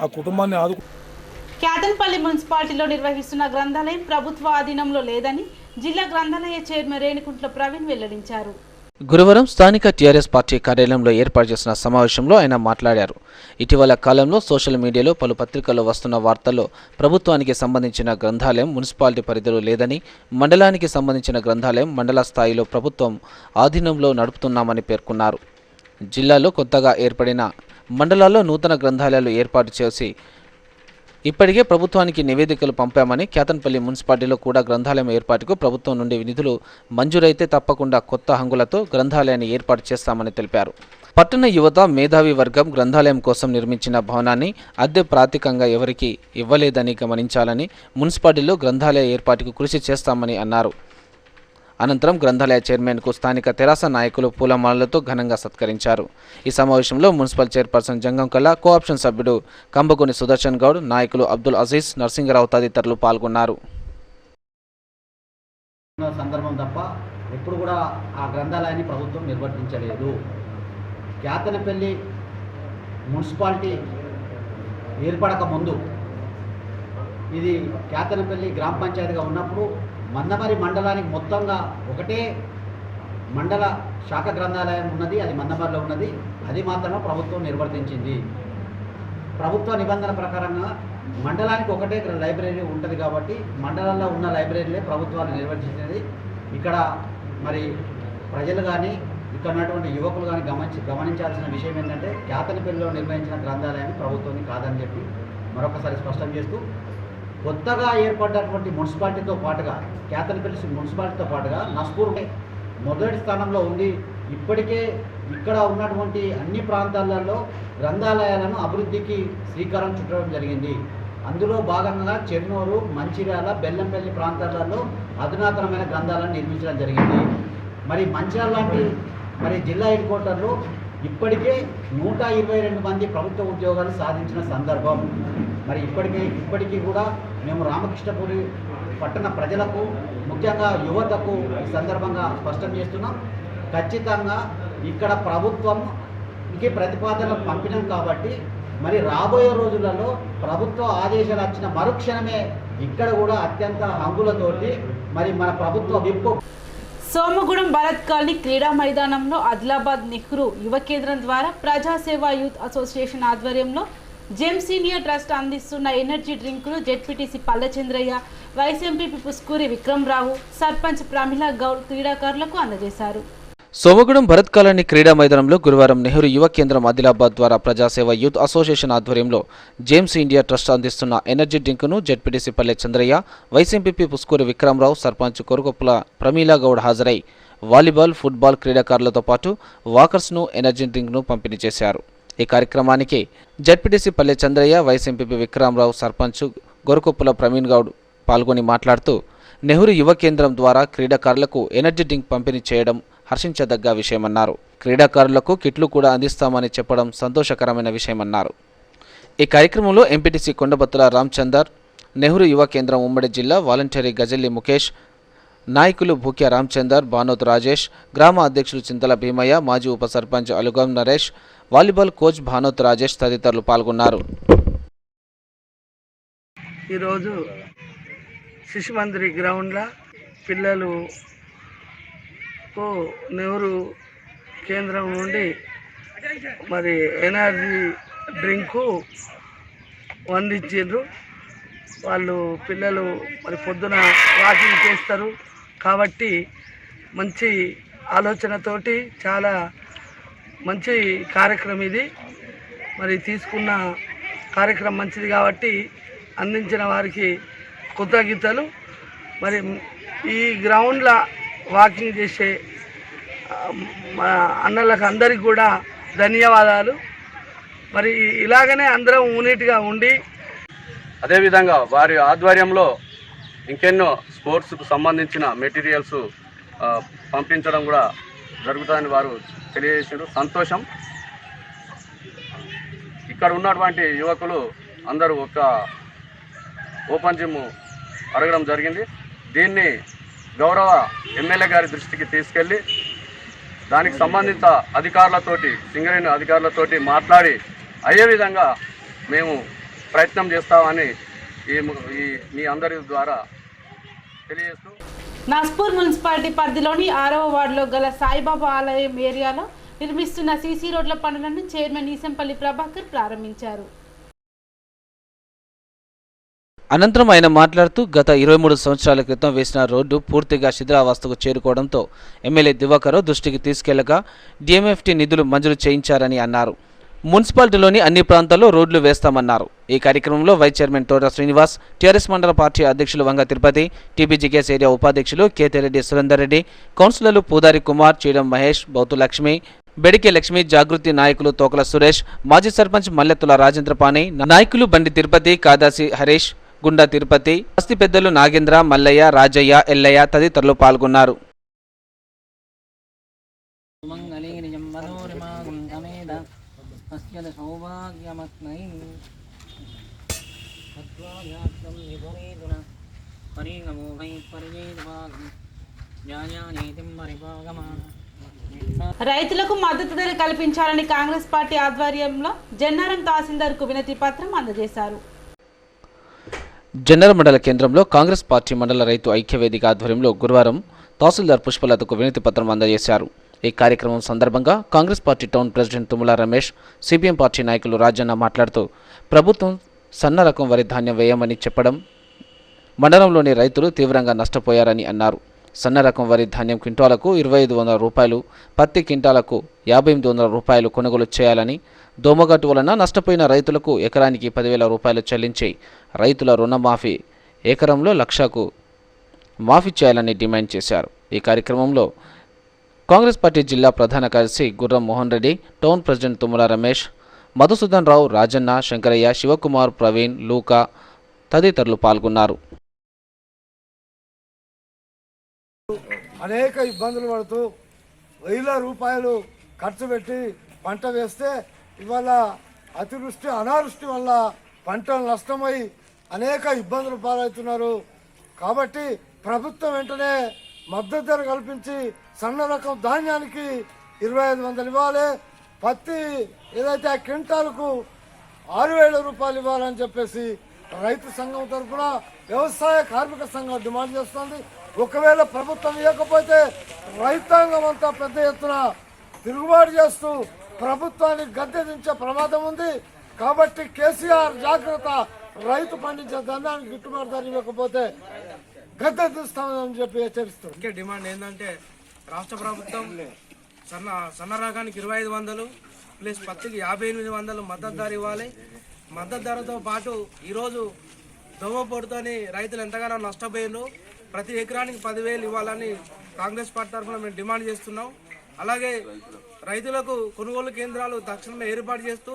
ఆ కుటుంబాన్ని కేతన్పల్లి మున్సిపాలిటీలో నిర్వహిస్తున్న గ్రంథాలయం ప్రభుత్వ ఆధీనంలో లేదని జిల్లా గ్రంథాలయ చైర్మన్ రేణికుంట్ల ప్రవీణ్ వెల్లడించారు. గురువారం స్థానిక టీఆర్ఎస్ పార్టీ కార్యాలయంలో ఏర్పాటు చేసిన సమావేశంలో ఆయన మాట్లాడారు. ఇటీవల కాలంలో సోషల్ మీడియాలో పలు పత్రికల్లో వస్తున్న వార్తల్లో ప్రభుత్వానికి సంబంధించిన గ్రంథాలయం మున్సిపాలిటీ పరిధిలో లేదని, మండలానికి సంబంధించిన గ్రంథాలయం మండల స్థాయిలో ప్రభుత్వం ఆధీనంలో నడుపుతున్నామని పేర్కొన్నారు. జిల్లాలో కొత్తగా ఏర్పడిన మండలాల్లో నూతన గ్రంథాలయాలు ఏర్పాటు చేసి ఇప్పటికే ప్రభుత్వానికి నివేదికలు పంపామని, కేతన్పల్లి మున్సిపాలిటీలో కూడా గ్రంథాలయం ఏర్పాటుకు ప్రభుత్వం నుండి నిధులు మంజూరైతే తప్పకుండా కొత్త హంగులతో గ్రంథాలయాన్ని ఏర్పాటు చేస్తామని తెలిపారు. పట్టణ యువత మేధావి వర్గం గ్రంథాలయం కోసం నిర్మించిన భవనాన్ని అద్దె ప్రాతికంగా ఎవరికీ ఇవ్వలేదని గమనించాలని, మున్సిపాలిటీలో గ్రంథాలయ ఏర్పాటుకు కృషి చేస్తామని అన్నారు. అనంతరం గ్రంథాలయ చైర్మన్కు స్థానిక తెరాస నాయకులు పూలమాలలతో ఘనంగా సత్కరించారు. ఈ సమావేశంలో మున్సిపల్ చైర్పర్సన్ జంగం కళ, కోఆప్షన్ సభ్యుడు కంబగోని సుదర్శన్ గౌడ్, నాయకులు అబ్దుల్ అజీజ్, నర్సింగరావు తదితరులు పాల్గొన్నారు. సందర్భం తప్ప ఎప్పుడు కూడా ఆ గ్రంథాలయాన్ని ప్రభుత్వం నిర్వర్తించలేదు. కేతనపల్లి మున్సిపాలిటీ ఏర్పడక ముందు ఇది కేతనపల్లి గ్రామ పంచాయతీగా ఉన్నప్పుడు మందమరి మండలానికి మొత్తంగా ఒకటే మండల శాఖ గ్రంథాలయం ఉన్నది. అది మందమరిలో ఉన్నది. అది మాత్రమే ప్రభుత్వం నిర్వర్తించింది. ప్రభుత్వ నిబంధన ప్రకారంగా మండలానికి ఒకటే లైబ్రరీ ఉంటుంది కాబట్టి మండలంలో ఉన్న లైబ్రరీలే ప్రభుత్వాలు నిర్వహించినది. ఇక్కడ మరి ప్రజలు కానీ ఇక్కడ ఉన్నటువంటి యువకులు కానీ గమనించాల్సిన విషయం ఏంటంటే కేతనపల్లిలో నిర్వహించిన గ్రంథాలయాన్ని ప్రభుత్వాన్ని కాదని చెప్పి మరొకసారి స్పష్టం చేస్తూ, కొత్తగా ఏర్పడ్డటువంటి మున్సిపాలిటీతో పాటుగా కేతనపల్లి మున్సిపాలిటీతో పాటుగా నస్పూర్ మొదటి స్థానంలో ఉంది. ఇప్పటికే ఇక్కడ ఉన్నటువంటి అన్ని ప్రాంతాలలో గ్రంథాలయాలను అభివృద్ధికి శ్రీకారం చుట్టడం జరిగింది. అందులో భాగంగా చెన్నూరు, మంచిర్యాల, బెల్లంపల్లి ప్రాంతాలలో అధునాతనమైన గ్రంథాలను నిర్మించడం జరిగింది. మరి మంచిర్యాల లాంటి మరి జిల్లా హెడ్ క్వార్టర్లో ఇప్పటికే 122 మంది ప్రభుత్వ ఉద్యోగాలు సాధించిన సందర్భం. మరి ఇప్పటికీ కూడా మేము రామకృష్ణపురి పట్టణ ప్రజలకు, ముఖ్యంగా యువతకు ఈ సందర్భంగా స్పష్టం చేస్తున్నాం. ఖచ్చితంగా ఇక్కడ ప్రభుత్వంకి ప్రతిపాదనలు పంపినాం కాబట్టి మరి రాబోయే రోజులలో ప్రభుత్వ ఆదేశాలు వచ్చిన మరుక్షణమే ఇక్కడ కూడా అత్యంత హంగులతోటి మరి మన ప్రభుత్వ విప్పు. సోమగూడెం భరత్ కాలనీ క్రీడా మైదానంలో ఆదిలాబాద్ నెహ్రూ యువ కేంద్రం ద్వారా ప్రజాసేవ యూత్ అసోసియేషన్ ఆధ్వర్యంలో జేమ్స్ ఇండియా ట్రస్ట్ అందిస్తున్న ఎనర్జీ డ్రింకులు ZPTC Pallachandraiah, vice MPP Puskuri Vikramarao, sarpanch Pramila Goud క్రీడాకారులకు అందజేశారు. సోమగూడెం భరత్ కాలనీ క్రీడా మైదానంలో గురువారం నెహ్రూ యువ కేంద్రం ఆదిలాబాద్ ద్వారా ప్రజాసేవ యూత్ అసోసియేషన్ ఆధ్వర్యంలో జేమ్స్ ఇండియా ట్రస్ట్ అందిస్తున్న ఎనర్జీ డ్రింకును జెడ్పీటీసీ పల్లె చంద్రయ్య, వైస్ ఎంపీపీ పుస్కూరి విక్రమరావు, సర్పంచ్ కొరకొప్పుల ప్రమీలా గౌడ్ హాజరై వాలీబాల్, ఫుట్బాల్ క్రీడాకారులతో పాటు వాకర్స్ను ఎనర్జీ డ్రింక్ను పంపిణీ చేశారు. ఈ కార్యక్రమానికి జెడ్పీటీసీ పల్లె చంద్రయ్య, వైస్ ఎంపీపీ విక్రమరావు, సర్పంచ్ గొరకొప్పుల ప్రవీణ్ గౌడ్ పాల్గొని మాట్లాడుతూ, నెహ్రూ యువ కేంద్రం ద్వారా క్రీడాకారులకు ఎనర్జీ డ్రింక్ పంపిణీ చేయడం హర్షించదగ్గ విషయమన్నారు. క్రీడాకారులకు కిట్లు కూడా అందిస్తామని చెప్పడం సంతోషకరమైన విషయమన్నారు. ఈ కార్యక్రమంలో ఎంపీటీసీ కొండబత్తుల రామచందర్, నెహ్రూ యువ కేంద్రం ఉమ్మడి జిల్లా వాలంటరీ గజల్లి ముఖేష్, నాయకులు భూక్య రామచందర్, బానోత్ రాజేష్, గ్రామ అధ్యక్షులు చింతల భీమయ్య, మాజీ ఉప సర్పంచ్ అలుగం నరేష్, వాలీబాల్ కోచ్ భానోత్ రాజేష్ తదితరులు పాల్గొన్నారు. ఈరోజు శిశు మందిరి గ్రౌండ్లో పిల్లలు నెహ్రూ కేంద్రం నుండి మరి ఎనర్జీ డ్రింకు అందించారు. వాళ్ళు పిల్లలు మరి పొద్దున వాకింగ్ చేస్తారు కాబట్టి మంచి ఆలోచనతోటి చాలా మంచి కార్యక్రమం ఇది. మరి తీసుకున్న కార్యక్రమం మంచిది కాబట్టి అందించిన వారికి కృతజ్ఞతలు. మరి ఈ గ్రౌండ్లో వాకింగ్ చేసే మన అన్నలకు అందరికీ కూడా ధన్యవాదాలు. మరి ఇలాగనే అందరం యూనిట్గా ఉండి అదేవిధంగా వారి ఆధ్వర్యంలో ఇంకెన్నో స్పోర్ట్స్కు సంబంధించిన మెటీరియల్స్ పంపించడం కూడా జరుగుతుందని వారు తెలియజేసారు. సంతోషం. ఇక్కడ ఉన్నటువంటి యువకులు అందరూ ఒక ఓపెన్ జిమ్ అడగడం జరిగింది. దీన్ని గౌరవ ఎమ్మెల్యే గారి దృష్టికి తీసుకెళ్ళి దానికి సంబంధిత అధికారులతోటి, సింగరేణి అధికారులతోటి మాట్లాడి అయ్యే విధంగా మేము ప్రయత్నం చేస్తామని మీ అందరి ద్వారా తెలియజేస్తూ, నాస్పూర్ మున్సిపాలిటీ పరిధిలోని 6వ వార్డులో గల సాయిబాబా ఆలయం ఏరియాలో నిర్మిస్తున్న సీసీ రోడ్ల పనులను చైర్మన్ ఈసంపల్లి ప్రభాకర్ ప్రారంభించారు. అనంతరం ఆయన మాట్లాడుతూ గత 23 సంవత్సరాల క్రితం వేసిన రోడ్డు పూర్తిగా శిథిలావస్థకు చేరుకోవడంతో ఎమ్మెల్యే దివాకర్ దృష్టికి తీసుకెళ్లగా డిఎంఎఫ్టీ నిధులు మంజూరు చేయించారని అన్నారు. మున్సిపాలిటీలోని అన్ని ప్రాంతాల్లో రోడ్లు వేస్తామన్నారు. ఈ కార్యక్రమంలో వైస్ చైర్మన్ తోట శ్రీనివాస్, టీఆర్ఎస్ మండల పార్టీ అధ్యక్షులు వంగ తిరుపతి, టీబీజీకేఎస్ ఏరియా ఉపాధ్యక్షులు కేతిరెడ్డి సురేందర్ రెడ్డి, కౌన్సిలర్లు పూదారి కుమార్, చీడం మహేష్, బౌతు లక్ష్మి, బెడికే లక్ష్మి, జాగృతి నాయకులు తోకల సురేష్, మాజీ సర్పంచ్ మల్లెత్తుల రాజేంద్రపాణి, నాయకులు బండి తిరుపతి, కాదాసి హరీష్, గుండా తిరుపతి, బస్తి పెద్దలు నాగేంద్ర, మల్లయ్య, రాజయ్య, ఎల్లయ్య తదితరులు పాల్గొన్నారు. రైతులకు మద్దతు ధర కల్పించాలని కాంగ్రెస్ పార్టీ ఆధ్వర్యంలో జన్నారం తహసీల్దార్కు వినతి పత్రం అందజేశారు. జన్నర మండల కేంద్రంలో కాంగ్రెస్ పార్టీ మండల రైతు ఐక్యవేదిక ఆధ్వర్యంలో గురువారం తహసీల్దార్ పుష్పలతకు వినతి పత్రం అందజేశారు. ఈ కార్యక్రమం సందర్భంగా Congress party town president Tummala Ramesh, CPM party నాయకులు రాజన్న మాట్లాడుతూ ప్రభుత్వం సన్న రకం వరి ధాన్యం వేయమని చెప్పడం మండలంలోని రైతులు తీవ్రంగా నష్టపోయారని అన్నారు. సన్న రకం వరి ధాన్యం క్వింటాలకు 2500 రూపాయలు, పత్తి క్వింటాలకు 5800 రూపాయలు కొనుగోలు చేయాలని, దోమగట్టు వలన నష్టపోయిన రైతులకు ఎకరానికి 10,000 రూపాయలు చెల్లించి రైతుల రుణమాఫీ ఎకరంలో 1,00,000కు మాఫీ చేయాలని డిమాండ్ చేశారు. ఈ కార్యక్రమంలో కాంగ్రెస్ పార్టీ జిల్లా ప్రధాన కార్యదర్శి గుర్రం మోహన్ రెడ్డి, టౌన్ ప్రెసిడెంట్ తుమ్మల రమేష్, మధుసూదన్ రావు, రాజన్న, శంకరయ్య, శివకుమార్, ప్రవీణ్, లూకా తదితరులు పాల్గొన్నారు. అనేక ఇబ్బందులు పడుతూ 1,000 రూపాయలు ఖర్చు పెట్టి పంట వేస్తే ఇవాళ అతివృష్టి అనావృష్టి వల్ల పంటలు నష్టమై అనేక ఇబ్బందులు పాలవుతున్నారు. కాబట్టి ప్రభుత్వం వెంటనే మద్దతు ధర కల్పించి సన్న రకం ధాన్యానికి 2,500 ఇవ్వాలి, పత్తి ఏదైతే ఆ క్వింటాలకు 6,000 రూపాయలు ఇవ్వాలని చెప్పేసి రైతు సంఘం తరఫున వ్యవసాయ కార్మిక సంఘం డిమాండ్ చేస్తుంది. ఒకవేళ ప్రభుత్వం ఇవ్వకపోతే రైతాంగం అంతా పెద్ద ఎత్తున తిరుగుబాటు చేస్తూ ప్రభుత్వాన్ని గద్దె దించే ప్రమాదం ఉంది. కాబట్టి కేసీఆర్ జాగ్రత్త, రైతు పండించే ధాన్యానికి గిట్టుబాటు ధర ఇవ్వకపోతే గద్దె దిస్తామని చెప్పి హెచ్చరిస్తారు. ఇంకే డిమాండ్ ఏంటంటే రాష్ట్ర ప్రభుత్వం సన్న రకానికి 2,500 ప్లస్ పత్తికి 5,800 మద్దతు ధర ఇవ్వాలి. మద్దతు ధరతో పాటు ఈరోజు దోమపోటుతోని రైతులు ఎంతగానో నష్టపోయారు. ప్రతి ఎకరానికి 10,000 ఇవ్వాలని కాంగ్రెస్ పార్టీ తరఫున మేము డిమాండ్ చేస్తున్నాం. అలాగే రైతులకు కొనుగోలు కేంద్రాలు తక్షణమే ఏర్పాటు చేస్తూ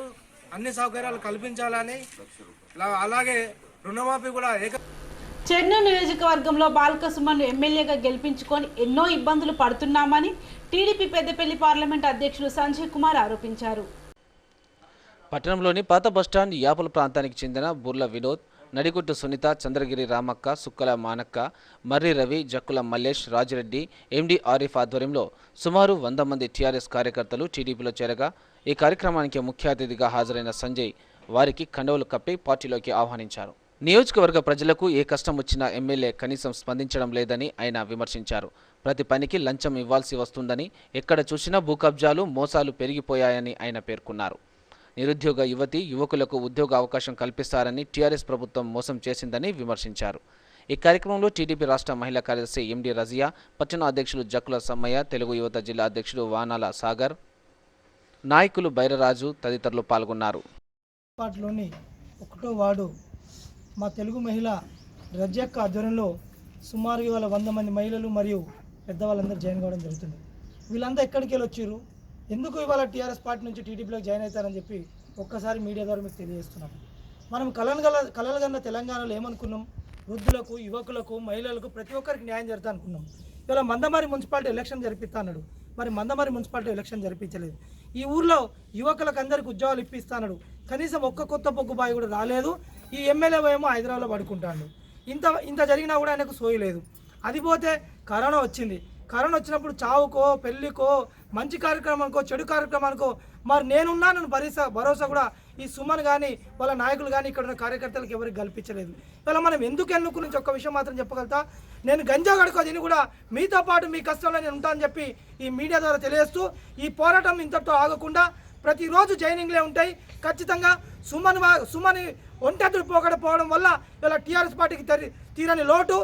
అన్ని సౌకర్యాలు కల్పించాలని, అలాగే రుణమాఫీ కూడా చెన్నూరు నియోజకవర్గంలో బాల్క సుమన్ను ఎమ్మెల్యేగా గెలిపించుకొని ఎన్నో ఇబ్బందులు పడుతున్నామని టీడీపీ పెద్దపల్లి పార్లమెంట్ అధ్యక్షులు సంజయ్ కుమార్ ఆరోపించారు. పట్టణంలోని పాత బస్టాండ్ యాపల ప్రాంతానికి చెందిన బుర్ల వినోద్, నడిగుట్టు సునీత, చంద్రగిరి రామక్క, సుక్కల మానక్క, మర్రి రవి, జక్కుల మల్లేష్, రాజిరెడ్డి, ఎండి ఆరిఫ్ ఆధ్వర్యంలో సుమారు 100 మంది టీఆర్ఎస్ కార్యకర్తలు టీడీపీలో చేరగా ఈ కార్యక్రమానికి ముఖ్య అతిథిగా హాజరైన సంజయ్ వారికి కండువలు కప్పి పార్టీలోకి ఆహ్వానించారు. నియోజకవర్గ ప్రజలకు ఏ కష్టం వచ్చినా ఎమ్మెల్యే కనీసం స్పందించడం లేదని ఆయన విమర్శించారు. ప్రతి పనికి లంచం ఇవ్వాల్సి వస్తుందని, ఎక్కడ చూసినా భూ కబ్జాలు, మోసాలు పెరిగిపోయాయని ఆయన పేర్కొన్నారు. నిరుద్యోగ యువతి యువకులకు ఉద్యోగ అవకాశం కల్పిస్తారని టీఆర్ఎస్ ప్రభుత్వం మోసం చేసిందని విమర్శించారు. ఈ కార్యక్రమంలో టీడీపీ రాష్ట్ర మహిళా కార్యదర్శి ఎండి రజియా, పట్టణ అధ్యక్షులు జక్కుల సమ్మయ్య, తెలుగు యువత జిల్లా అధ్యక్షుడు వానాల సాగర్, నాయకులు బైరరాజు తదితరులు పాల్గొన్నారు. పార్టీలోని 1వ వార్డు మా తెలుగు మహిళ రజ్యక్క ఆధ్వర్యంలో సుమారు ఇవాళ 100 మంది మహిళలు మరియు పెద్దవాళ్ళందరూ జాయిన్ కావడం జరుగుతుంది. వీళ్ళంతా ఎక్కడికి వెళ్ళి వచ్చారు, ఎందుకు ఇవాళ టీఆర్ఎస్ పార్టీ నుంచి టీడీపీలోకి జాయిన్ అవుతారని చెప్పి ఒక్కసారి మీడియా ద్వారా మీకు తెలియజేస్తున్నాం. మనం కలలు కన్నా తెలంగాణలో ఏమనుకున్నాం, వృద్ధులకు, యువకులకు, మహిళలకు ప్రతి ఒక్కరికి న్యాయం జరుగుతా అనుకున్నాం. ఇవాళ మందమరి మున్సిపాలిటీ ఎలక్షన్ జరిపిస్తా అన్నాడు, మరి మందమరి మున్సిపాలిటీ ఎలక్షన్ జరిపించలేదు. ఈ ఊర్లో యువకులకు అందరికి ఉద్యోగాలు ఇప్పిస్తాడు, కనీసం ఒక్క కొత్త పొగ్గుబాయి కూడా రాలేదు. ఈ ఎమ్మెల్యే ఏమో హైదరాబాద్లో పడుకుంటాడు. ఇంత జరిగినా కూడా ఆయనకు సోయలేదు. అది పోతే కరోనా వచ్చింది. కరోనా వచ్చినప్పుడు చావుకో, పెళ్లికో, మంచి కార్యక్రమానికో, చెడు కార్యక్రమానికో మరి నేనున్నానని భరోసా కూడా ఈ సుమన్ కానీ వాళ్ళ నాయకులు కానీ ఇక్కడ ఉన్న కార్యకర్తలకు ఎవరికి కల్పించలేదు. ఇలా మనం ఎందుకు ఎన్నుకు నుంచి ఒక్క విషయం మాత్రం చెప్పగలుగుతా, నేను గంజా గడుకో దీన్ని కూడా మీతో పాటు మీ కష్టంలో నేను ఉంటానని చెప్పి ఈ మీడియా ద్వారా తెలియజేస్తూ ఈ పోరాటం ఇంతటితో ఆగకుండా ప్రతిరోజు జైనింగ్లే ఉంటాయి. ఖచ్చితంగా సుమన్ ఒంటెద్దులు పోవడం వల్ల ఇలా టీఆర్ఎస్ పార్టీకి తీరని లోటు.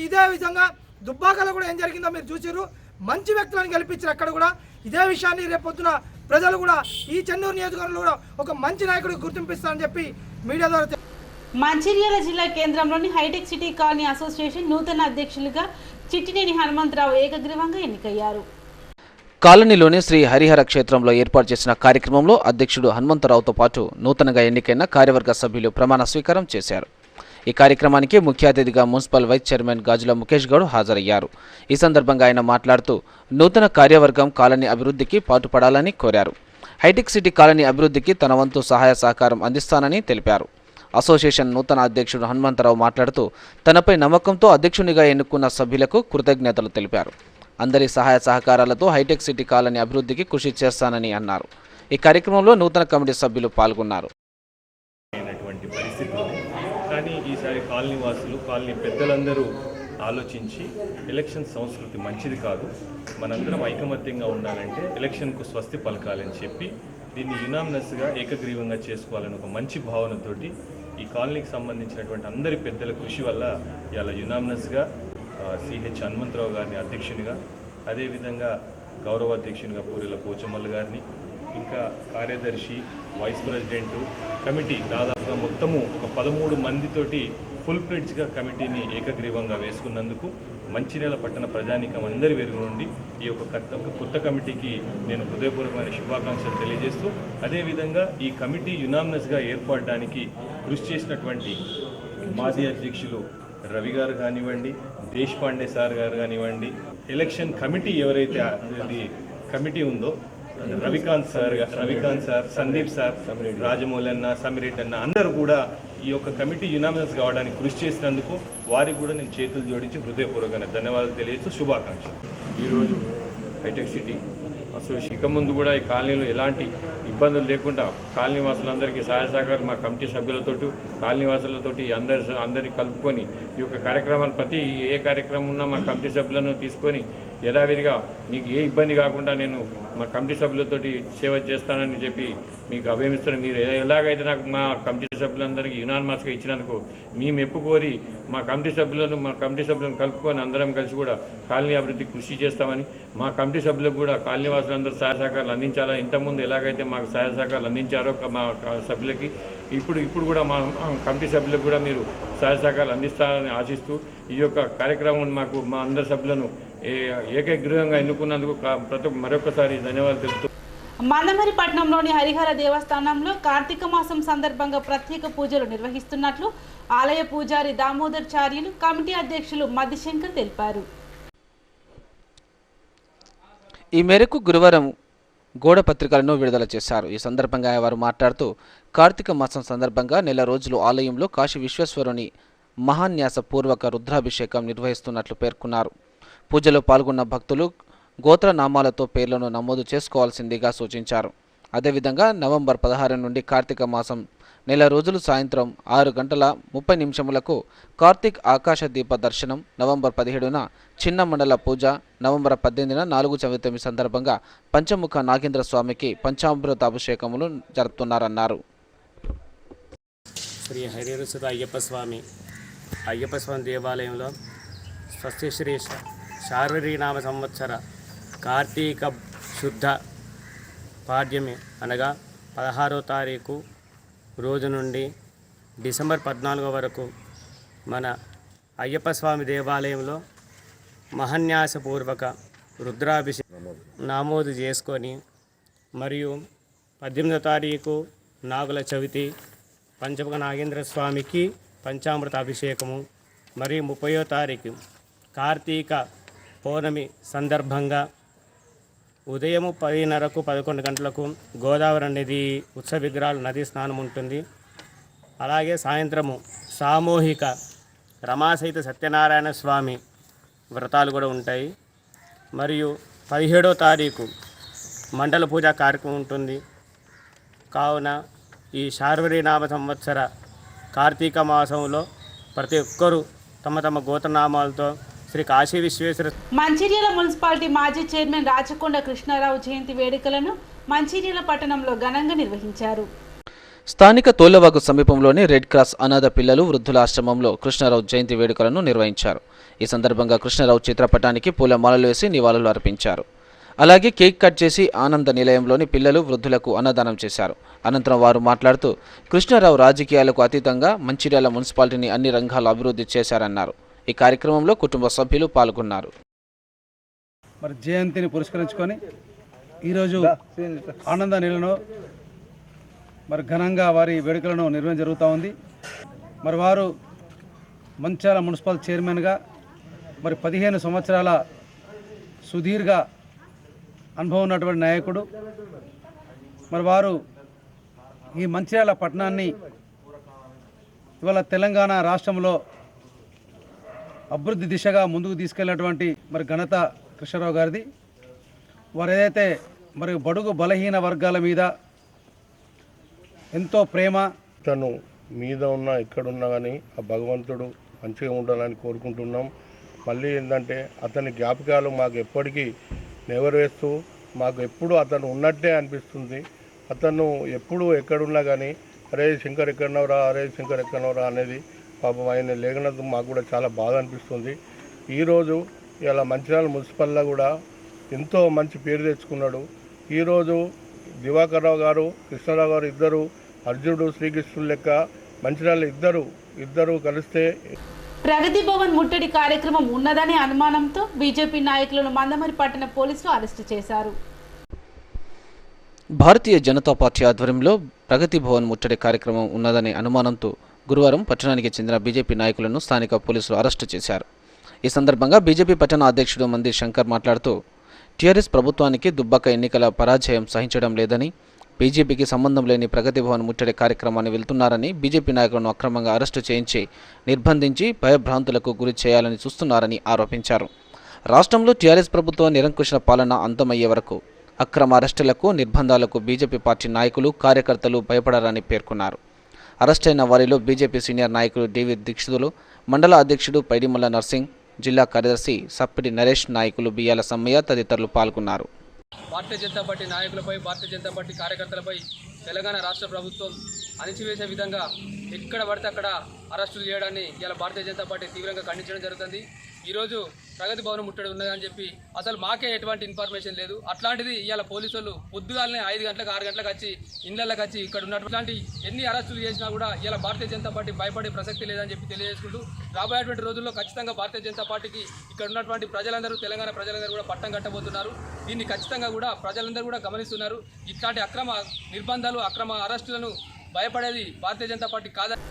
ఇదే విధంగా దుబ్బాకలో కూడా ఏం జరిగిందో మీరు చూసిర్రు. మంచి వ్యక్తులను గెలిపించారు. అక్కడ కూడా ఇదే విషయాన్ని రేపొద్దున ప్రజలు కూడా ఈ చెన్నూరు నియోజకవర్గంలో కూడా ఒక మంచి నాయకుడికి గుర్తింపిస్తారని చెప్పి మీడియా ద్వారా. మంచిర్యాల జిల్లా కేంద్రంలోని హైటెక్ సిటీ కాలనీ అసోసియేషన్ నూతన అధ్యక్షులుగా చిట్టినేని హనుమంతరావు ఏకగ్రీవంగా ఎన్నికయ్యారు. కాలనీలోని శ్రీ హరిహర క్షేత్రంలో ఏర్పాటు చేసిన కార్యక్రమంలో అధ్యక్షుడు హనుమంతరావుతో పాటు నూతనంగా ఎన్నికైన కార్యవర్గ సభ్యులు ప్రమాణ స్వీకారం చేశారు. ఈ కార్యక్రమానికి ముఖ్య అతిథిగా మున్సిపల్ వైస్ చైర్మన్ గాజుల ముఖేష్ గౌడ్ హాజరయ్యారు. ఈ సందర్భంగా ఆయన మాట్లాడుతూ నూతన కార్యవర్గం కాలనీ అభివృద్ధికి పాటుపడాలని కోరారు. హైటెక్ సిటీ కాలనీ అభివృద్ధికి తన వంతు సహాయ సహకారం అందిస్తానని తెలిపారు. అసోసియేషన్ నూతన అధ్యక్షుడు హనుమంతరావు మాట్లాడుతూ తనపై నమ్మకంతో అధ్యక్షునిగా ఎన్నుకున్న సభ్యులకు కృతజ్ఞతలు తెలిపారు. అందరి సహాయ సహకారాలతో హైటెక్ సిటీ కాలనీ అభివృద్ధికి కృషి చేస్తానని అన్నారు. ఈ కార్యక్రమంలో నూతన కమిటీ సభ్యులు పాల్గొన్నారు. కానీ ఈసారి కాలనీ వాసులు, కాలనీ పెద్దలందరూ ఆలోచించి ఎలక్షన్ సంస్కృతి మంచిది కాదు, మనందరం ఐకమత్యంగా ఉండాలంటే ఎలక్షన్కు స్వస్తి పలకాలని చెప్పి దీన్ని యునామినస్గా ఏకగ్రీవంగా చేసుకోవాలని ఒక మంచి భావనతోటి ఈ కాలనీకి సంబంధించినటువంటి అందరి పెద్దల కృషి వల్ల ఇలా యునామినస్గా సిహెచ్ హనుమంతరావు గారిని అధ్యక్షునిగా, అదేవిధంగా గౌరవ అధ్యక్షునిగా పూరిల పోచమల్లి గారిని, ఇంకా కార్యదర్శి, వైస్ ప్రెసిడెంటు, కమిటీ దాదాపుగా మొత్తము ఒక 13 మందితోటి ఫుల్ ప్లేడ్స్గా కమిటీని ఏకగ్రీవంగా వేసుకున్నందుకు మంచిర్యాల పట్టణ ప్రజానీకం అందరి వెలుగు నుండి ఈ యొక్క కొత్త కమిటీకి నేను హృదయపూర్వకమైన శుభాకాంక్షలు తెలియజేస్తూ, అదేవిధంగా ఈ కమిటీ యునామినస్గా ఏర్పడడానికి కృషి చేసినటువంటి మాజీ అధ్యక్షులు రవి గారు కానివ్వండి, దేశపాండే సార్ గారు కానివ్వండి, ఎలక్షన్ కమిటీ ఎవరైతే కమిటీ ఉందో రవికాంత్ సార్, సందీప్ సార్, రాజమౌళి అన్న, సమిరెడ్డి అన్న అందరూ కూడా ఈ యొక్క కమిటీ యునామినస్ కావడానికి కృషి చేసినందుకు వారికి కూడా నేను చేతులు జోడించి హృదయపూర్వకంగా ధన్యవాదాలు తెలియజేస్తూ శుభాకాంక్షలు. ఈరోజు హైటెక్ సిటీ అసోసియేషన్ ఇక ముందు కూడా ఈ కాలనీలో ఎలాంటి ఇబ్బందులు లేకుండా కాలనీ వాసులందరికీ సహాయ సహకారం మా కమిటీ సభ్యులతో, కాలనీ వాసులతోటి అందరినీ కలుపుకొని ఈ యొక్క కార్యక్రమాలు ప్రతి ఏ కార్యక్రమం ఉన్నా మా కమిటీ సభ్యులను తీసుకొని యథావిధిగా మీకు ఏ ఇబ్బంది కాకుండా నేను మా కమిటీ సభ్యులతోటి సేవ చేస్తానని చెప్పి మీకు అభయమిస్తాను. మీరు ఎలాగైతే నాకు మా కమిటీ సభ్యులందరికీ యునానిమస్గా ఇచ్చినందుకు మీ మెప్పు కోరి మా కమిటీ సభ్యులను కలుపుకొని అందరం కలిసి కూడా కాలనీ అభివృద్ధికి కృషి చేస్తామని, మా కమిటీ సభ్యులకు కూడా కాలనీ వాసులందరూ సహాయ సహకారాలు అందించాలని, ఇంతకుముందు ఎలాగైతే మాకు సహాయ సహకారాలు అందించారో మా సభ్యులకి ఇప్పుడు కూడా మా కమిటీ సభ్యులకు కూడా మీరు సహాయ సహకారాలు అందిస్తారని ఆశిస్తూ ఈ యొక్క కార్యక్రమం మాకు మా అందరి సభ్యులను ఏకగ్రీవంగా ఎన్నుకున్నందుకు మరొకసారి ధన్యవాదాలు తెలుపుతూ. మందమరి పట్టణంలోని హరిహర దేవస్థానంలో కార్తీక మాసం సందర్భంగా ప్రత్యేక పూజలు నిర్వహిస్తున్నట్లు ఆలయ పూజారి దామోదర్ చార్యులు, కమిటీ అధ్యక్షులు మదిశంకర్ తెలిపారు. ఈ మేరకు గురువారం గోడ పత్రికలను విడుదల చేశారు. ఈ సందర్భంగా వారు మాట్లాడుతూ కార్తీక మాసం సందర్భంగా నెల రోజులు ఆలయంలో కాశీ విశ్వేశ్వరుని మహాన్యాసపూర్వక రుద్రాభిషేకం నిర్వహిస్తున్నట్లు పేర్కొన్నారు. పూజలో పాల్గొన్న భక్తులు గోత్రనామాలతో పేర్లను నమోదు చేసుకోవాల్సిందిగా సూచించారు. అదేవిధంగా నవంబర్ 16 నుండి కార్తీక మాసం నెల రోజులు సాయంత్రం 6:30 కార్తీక్ ఆకాశ దీప దర్శనం, నవంబర్ 17న చిన్న మండల పూజ, నవంబర్ 18న నాలుగు చవితి సందర్భంగా పంచముఖ నాగేంద్ర స్వామికి పంచామృత అభిషేకములు జరుపుతున్నారన్నారు. శ్రీ హరిహరసుత అయ్యప్ప స్వామి దేవాలయంలో స్వస్తి శ్రీ శార్వరీనామ సంవత్సర కార్తీక శుద్ధ పాడ్యమి అనగా 16వ తారీఖు రోజు నుండి డిసెంబర్ 14 వరకు మన అయ్యప్ప స్వామి దేవాలయంలో మహాన్యాసపూర్వక రుద్రాభిషేకం నమోదు చేసుకొని, మరియు 18వ తారీఖు నాగుల చవితి పంచముఖ నాగేంద్ర స్వామికి పంచామృత అభిషేకము, మరియు 30వ తారీఖు కార్తీక పౌర్ణమి సందర్భంగా ఉదయం 10:30కు 11 గంటలకు గోదావరి నది ఉత్సవ విగ్రహాలు నదీ స్నానం ఉంటుంది. అలాగే సాయంత్రము సామూహిక రమాసహిత సత్యనారాయణ స్వామి వ్రతాలు కూడా ఉంటాయి. మరియు 17వ తారీఖు మండల పూజ కార్యక్రమం ఉంటుంది. కావున ఈ శార్వరీనామ సంవత్సర కార్తీక మాసంలో ప్రతి ఒక్కరూ తమ తమ గోత్రనామాలతో శ్రీ కాశీ విశ్వేశ్వర. మంచిర్యాల మున్సిపాలిటీ మాజీ చైర్మన్ రాచకొండ కృష్ణారావు జయంతి వేడుకలను మంచిర్యాల పట్టణంలో ఘనంగా నిర్వహించారు. స్థానిక తోళ్లవాగు సమీపంలోని రెడ్ క్రాస్ అనాథ పిల్లలు వృద్ధుల ఆశ్రమంలో కృష్ణారావు జయంతి వేడుకలను నిర్వహించారు. ఈ సందర్భంగా కృష్ణారావు చిత్రపటానికి పూలమాలలు వేసి నివాళులు అర్పించారు. అలాగే కేక్ కట్ చేసి ఆనంద నిలయంలోని పిల్లలు వృద్ధులకు అన్నదానం చేశారు. అనంతరం వారు మాట్లాడుతూ కృష్ణారావు రాజకీయాలకు అతీతంగా మంచిర్యాల మున్సిపాలిటీని అన్ని రంగాల్లో అభివృద్ధి చేశారన్నారు. ఈ కార్యక్రమంలో కుటుంబ సభ్యులు పాల్గొన్నారు. మరి జయంతిని పురస్కరించుకొని ఈరోజు ఆనంద నిలయంలో మరి ఘనంగా వారి వేడుకలను నిర్వహణ జరుగుతూ ఉంది. మరి వారు మంచిర్యాల మున్సిపల్ చైర్మన్గా మరి 15 సంవత్సరాల సుదీర్ఘ అనుభవం ఉన్నటువంటి నాయకుడు. మరి వారు ఈ మంచిర్యాల పట్టణాన్ని ఇవాళ తెలంగాణ రాష్ట్రంలో అభివృద్ధి దిశగా ముందుకు తీసుకెళ్ళినటువంటి మరి ఘనత కృష్ణారావు గారిది. వారు ఏదైతే మరి బడుగు బలహీన వర్గాల మీద ఎంతో ప్రేమ, తను మీద ఉన్న ఎక్కడున్నా కానీ ఆ భగవంతుడు మంచిగా ఉండాలని కోరుకుంటున్నాం. మళ్ళీ ఏంటంటే అతని జ్ఞాపకాలు మాకు ఎప్పటికీ నెరవేరుస్తూ మాకు ఎప్పుడు అతను ఉన్నట్టే అనిపిస్తుంది. అతను ఎప్పుడు ఎక్కడున్నా కానీ అరే శంకర్ ఎక్కడున్నావురా, అరే శంకర్ ఎక్కడున్నావురా అనేది పాపం ఆయన లేఖనందుకు మాకు కూడా చాలా బాధ అనిపిస్తుంది. ఈరోజు ఇలా మంచిర్యాల మున్సిపల్లో కూడా ఎంతో మంచి పేరు తెచ్చుకున్నాడు. ఈరోజు దివాకర్ రావు గారు, కృష్ణారావు గారు ఇద్దరు అర్జునుడు శ్రీకృష్ణుడు లెక్క మంచిర్యాల ఇద్దరు కలిస్తే. ప్రగతి భవన్ ముట్టడి కార్యక్రమం ఉన్నదనే అనుమానంతో బీజేపీ నాయకులను మందమరి పట్టణ పోలీసులు అరెస్టు చేశారు. భారతీయ జనతా పార్టీ ఆధ్వర్యంలో ప్రగతి భవన్ ముట్టడి కార్యక్రమం ఉన్నదనే అనుమానంతో గురువారం పట్టణానికి చెందిన బీజేపీ నాయకులను స్థానిక పోలీసులు అరెస్టు చేశారు. ఈ సందర్భంగా బీజేపీ పట్టణ అధ్యక్షుడు మందిర్ శంకర్ మాట్లాడుతూ టీఆర్ఎస్ ప్రభుత్వానికి దుబ్బక ఎన్నికల పరాజయం సహించడం లేదని, బీజేపీకి సంబంధం లేని ప్రగతి భవన్ ముట్టడి కార్యక్రమాన్ని వెళ్తున్నారని, బీజేపీ నాయకులను అక్రమంగా అరెస్టు చేయించి నిర్బంధించి భయభ్రాంతులకు గురి చేయాలని చూస్తున్నారని ఆరోపించారు. రాష్ట్రంలో టీఆర్ఎస్ ప్రభుత్వం నిరంకుశ పాలన అంతమయ్యే వరకు అక్రమ అరెస్టులకు, నిర్బంధాలకు బీజేపీ పార్టీ నాయకులు, కార్యకర్తలు భయపడారని పేర్కొన్నారు. అరెస్టైన వారిలో బీజేపీ సీనియర్ నాయకులు డివి దీక్షితులు, మండల అధ్యక్షుడు పైడిమల్ల నర్సింగ్, జిల్లా కార్యదర్శి సప్పిడి నరేష్, నాయకులు బియ్యాల సమ్మయ్య తదితరులు పాల్గొన్నారు. భారతీయ జనతా పార్టీ నాయకులపై, భారతీయ జనతా పార్టీ కార్యకర్తలపై తెలంగాణ రాష్ట్ర ప్రభుత్వం అణిచివేసే విధంగా ఎక్కడ పడితే అక్కడ అరెస్టులు చేయడాన్ని ఇలా భారతీయ జనతా పార్టీ తీవ్రంగా ఖండించడం జరుగుతుంది. ఈరోజు ప్రగతి భవనం ముట్టడి ఉన్నదని చెప్పి అసలు మాకే ఎటువంటి ఇన్ఫర్మేషన్ లేదు. అట్లాంటిది ఇవాళ పోలీసు వాళ్ళు పొద్దుగాలనే 5 గంటలకు 6 గంటలకు వచ్చి ఇళ్లకి వచ్చి ఇక్కడ ఉన్నటువంటి ఎన్ని అరెస్టులు చేసినా కూడా ఇలా భారతీయ జనతా పార్టీ భయపడే ప్రసక్తి లేదని చెప్పి తెలియజేసుకుంటూ రాబోయేటువంటి రోజుల్లో ఖచ్చితంగా భారతీయ జనతా పార్టీకి ఇక్కడ ఉన్నటువంటి ప్రజలందరూ, తెలంగాణ ప్రజలందరూ కూడా పట్టం కట్టబోతున్నారు. దీన్ని ఖచ్చితంగా కూడా ప్రజలందరూ కూడా గమనిస్తున్నారు. ఇట్లాంటి అక్రమ నిర్బంధాలు, అక్రమ అరెస్టులను భయపడేది భారతీయ జనతా పార్టీ కాదని.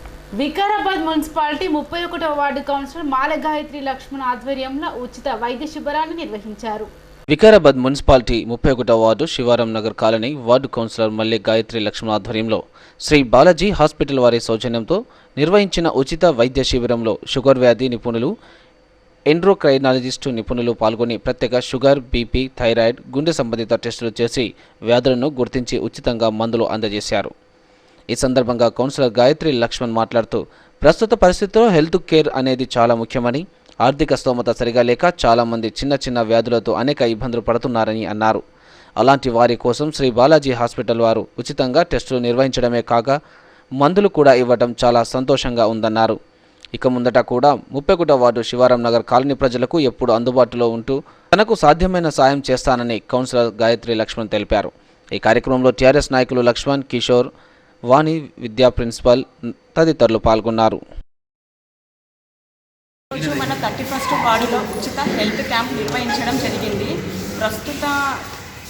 వికారాబాద్ మున్సిపాలిటీ 31వ వార్డు కౌన్సిలర్ మాల గాయత్రి లక్ష్మణ్ ఆధ్వర్యంలో ఉచిత వైద్య శిబిరాన్ని నిర్వహించారు. వికారాబాద్ మున్సిపాలిటీ 31వ ward Shivaram Nagar colony ward councillor Malli Gayatri Lakshman ఆధ్వర్యంలో శ్రీ బాలాజీ హాస్పిటల్ వారి సౌజన్యంతో నిర్వహించిన ఉచిత వైద్య శిబిరంలో షుగర్ వ్యాధి నిపుణులు, ఎండ్రోక్రైనాలజిస్టు నిపుణులు పాల్గొని ప్రత్యేక షుగర్, బీపీ, థైరాయిడ్, గుండె సంబంధిత టెస్టులు చేసి వ్యాధులను గుర్తించి ఉచితంగా మందులు అందజేశారు. ఈ సందర్భంగా కౌన్సిలర్ గాయత్రి లక్ష్మణ్ మాట్లాడుతూ ప్రస్తుత పరిస్థితుల్లో హెల్త్ కేర్ అనేది చాలా ముఖ్యమని, ఆర్థిక స్తోమత సరిగా లేక చాలామంది చిన్న వ్యాధులతో అనేక ఇబ్బందులు పడుతున్నారని అన్నారు. అలాంటి వారి కోసం శ్రీ బాలాజీ హాస్పిటల్ వారు ఉచితంగా టెస్టులు నిర్వహించడమే కాక మందులు కూడా ఇవ్వడం చాలా సంతోషంగా ఉందన్నారు. ఇక ముందట కూడా 31వ వార్డు శివారం నగర్ కాలనీ ప్రజలకు ఎప్పుడు అందుబాటులో ఉంటూ తనకు సాధ్యమైన సాయం చేస్తానని కౌన్సిలర్ గాయత్రి లక్ష్మణ్ తెలిపారు. ఈ కార్యక్రమంలో టీఆర్ఎస్ నాయకులు లక్ష్మణ్, కిషోర్, వాణి, విద్యా ప్రిన్సిపల్ తదితరులు పాల్గొన్నారు. రోజు మన 31వ వార్డులో ఉచిత హెల్త్ క్యాంప్ నిర్వహించడం జరిగింది. ప్రస్తుత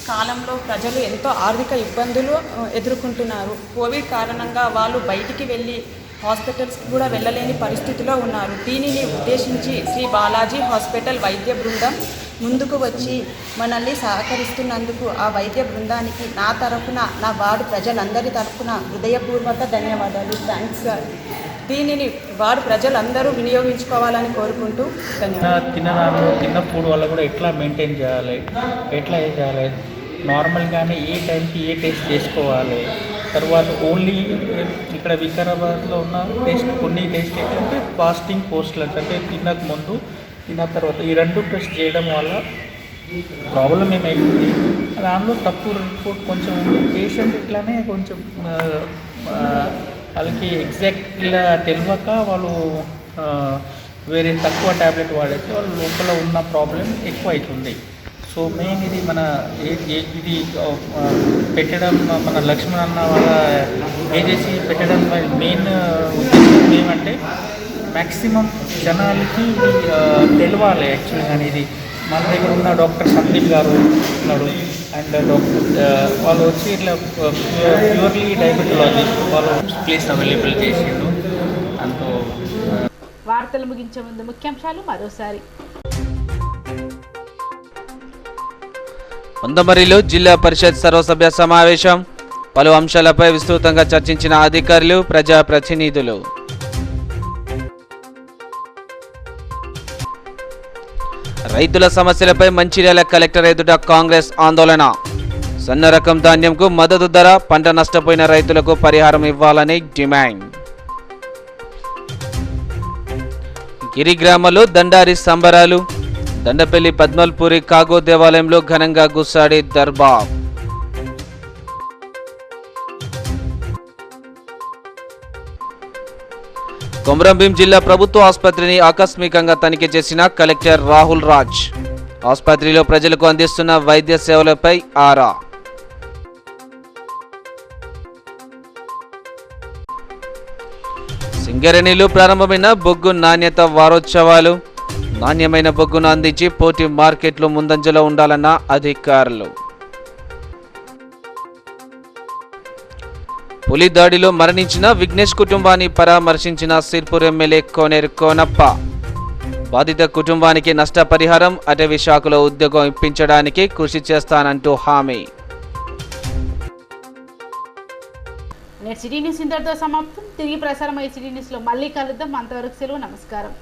కాలంలో ప్రజలు ఎంతో ఆర్థిక ఇబ్బందులు ఎదుర్కొంటున్నారు. కోవిడ్ కారణంగా వాళ్ళు బయటికి వెళ్ళి హాస్పిటల్స్కి కూడా వెళ్ళలేని పరిస్థితిలో ఉన్నారు. దీనిని ఉద్దేశించి శ్రీ బాలాజీ హాస్పిటల్ వైద్య బృందం ముందుకు వచ్చి మనల్ని సహకరిస్తున్నందుకు ఆ వైద్య బృందానికి నా తరఫున, నా వార్డు ప్రజలందరి తరఫున హృదయపూర్వక ధన్యవాదాలు. Thanks sir. దీనిని వార్డు ప్రజలందరూ వినియోగించుకోవాలని కోరుకుంటూ ధన్యవాదాలు. తిన్న ఫుడ్ వల్ల కూడా ఎట్లా మెయింటైన్ చేయాలి, ఎట్లా చేయాలి, నార్మల్గానే ఏ టైంకి ఏ టెస్ట్ చేసుకోవాలి. తర్వాత ఓన్లీ ఇక్కడ వికారాబాద్లో ఉన్న టెస్ట్ కొన్ని టెస్ట్ ఏంటంటే ఫాస్టింగ్, పోస్ట్లెస్ అంటే తినక ముందు తిన్న తర్వాత ఈ 2 టెస్ట్ చేయడం వల్ల ప్రాబ్లం ఏమైంది, దానిలో తప్పు రిపోర్ట్ కొంచెం పేషెంట్ ఇట్లానే కొంచెం వాళ్ళకి ఎగ్జాక్ట్గా తెలియక వాళ్ళు వేరే తక్కువ ట్యాబ్లెట్ వాడేసి వాళ్ళు లోపల ఉన్న ప్రాబ్లం ఎక్కువ అవుతుంది. సో మెయిన్ ఇది మన ఇది పెట్టడం మన లక్ష్మణ్ అన్న వాళ్ళ ఏజెన్సీ పెట్టడం మెయిన్ ఉద్దేశం ఏమంటే మ్యాక్సిమం జనాలకి తెలవాలి. యాక్చువల్గా ఇది మన దగ్గర ఉన్న డాక్టర్ సందీప్ గారు ఉన్నాడు అండ్ డాక్టర్ వాళ్ళు వచ్చి ఇట్లా ప్యూర్లీ డయాబెటాలజిస్ట్ వాళ్ళు ప్లేస్ అవైలబుల్ చేసిండు. అంతో వార్తలు ముగించే ముందు ముఖ్యాంశాలు మరోసారి. మందమరిలో జిల్లా పరిషత్ సర్వసభ్య సమావేశం. పలు అంశాలపై విస్తృతంగా చర్చించిన అధికారులు, ప్రజాప్రతినిధులు. రైతుల సమస్యలపై మంచిర్యాల కలెక్టర్ ఎదుట కాంగ్రెస్ ఆందోళన. సన్న రకం ధాన్యంకు మద్దతు ధర, పంట నష్టపోయిన రైతులకు పరిహారం ఇవ్వాలని డిమాండ్. గిరిగ్రామంలో దండారి సంబరాలు. దండపల్లి పద్మల్పూరి కాగో దేవాలయంలో ఘనంగా గుస్సాడి దర్బార్. కొమరంభీం జిల్లా ప్రభుత్వ ఆసుపత్రిని ఆకస్మికంగా తనిఖీ చేసిన కలెక్టర్ రాహుల్ రాజ్. ఆసుపత్రిలో ప్రజలకు అందిస్తున్న వైద్య సేవలపై ఆరా. సింగరేణిలో ప్రారంభమైన బొగ్గు నాణ్యత వారోత్సవాలు. నాణ్యమైన బొగ్గును అందించి పోటీ మార్కెట్లో ముందంజలో ఉండాలన్న అధికారులు. పులి దాడిలో మరణించిన విఘ్నేష్ కుటుంబాన్ని పరామర్శించిన సిర్పూర్ ఎమ్మెల్యే కోనేరు కోనప్ప. బాధిత కుటుంబానికి నష్టపరిహారం, అటవీ శాఖలో ఉద్యోగం ఇప్పించడానికి కృషి చేస్తానంటూ హామీ. సిటీ న్యూస్ ఇంతటితో సమాప్తం. తిరిగి ప్రసారం అయ్యే సిటీ న్యూస్లో మళ్ళీ కలుద్దాం. అంతవరకు సెలవు. నమస్కారం.